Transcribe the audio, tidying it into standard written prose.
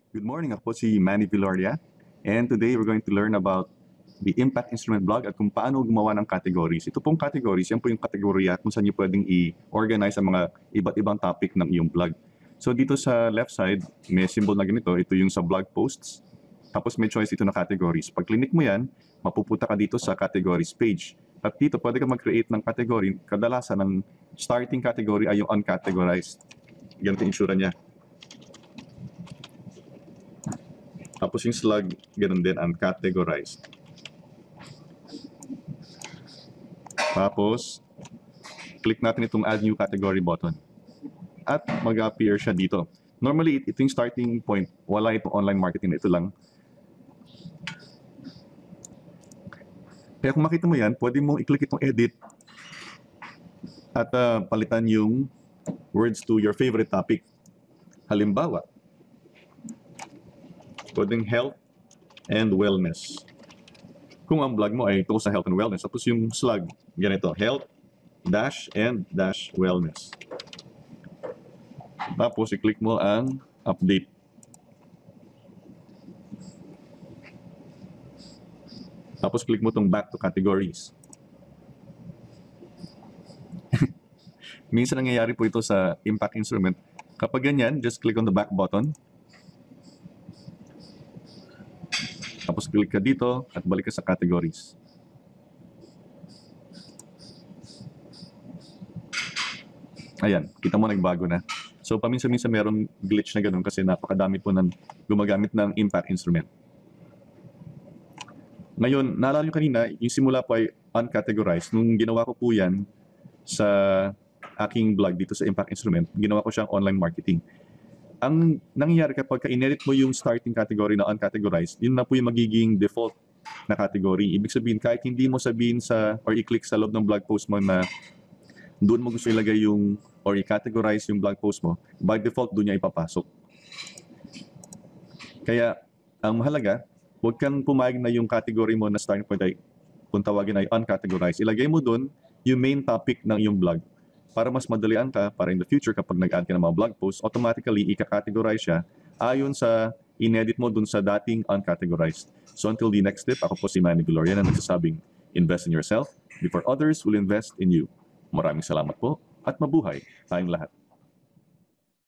Good morning, ako po si Manny Viloria. And today we're going to learn about the impact instrument blog at kung paano gumawa ng categories. Ito pong categories, yan po yung kategorya kung saan nyo pwedeng i-organize ang mga iba't ibang topic ng iyong blog. So dito sa left side, may symbol na ganito. Ito yung sa blog posts. Tapos may choice ito na categories. Pag click mo yan, mapupunta ka dito sa categories page. At dito pwede ka mag-create ng category. Kadalasan ang starting category ay yung uncategorized. Ganito yung itsura niya. Tapos yung slug, ganun din, uncategorized. Tapos, click natin itong add new category button. At mag-appear siya dito. Normally, ito yung starting point. Wala itong online marketing. Ito lang. Kaya kung makita mo yan, pwede mong i-click itong edit at palitan yung words to your favorite topic. Halimbawa, pwedeng health and wellness. Kung ang blog mo ay tungkol sa health and wellness, tapos yung slug, ganito, health and wellness. Tapos i-click mo ang update. Tapos click mo itong back to categories. Minsan nangyayari po ito sa impact instrument. Kapag ganyan, just click on the back button. Tapos click ka dito at balik ka sa categories. Ayan, kita mo nagbago na. So paminsan-minsan merong glitch na ganun kasi napakadami po ng gumagamit ng impact instrument. Ngayon, naalala nyo kanina, yung simula po ay uncategorized. Nung ginawa ko po yan sa aking blog dito sa impact instrument, ginawa ko siyang online marketing. Ang nangyayari kapag ka-inedit mo yung starting category na uncategorized, yun na po yung magiging default na category. Ibig sabihin, kahit hindi mo sabihin sa or i-click sa loob ng blog post mo na doon mo gusto ilagay yung or i-categorize yung blog post mo, by default doon niya ipapasok. Kaya, ang mahalaga, huwag kang pumayag na yung category mo na starting point ay kung tawagin ay uncategorized. Ilagay mo doon yung main topic ng iyong blog. Para mas madalian ka, para in the future kapag nag-add ka ng mga blog posts, automatically ika-categorize siya ayon sa inedit mo dun sa dating uncategorized. So until the next step, ako po si Manny Viloria na nagsasabing, invest in yourself before others will invest in you. Maraming salamat po at mabuhay tayong lahat.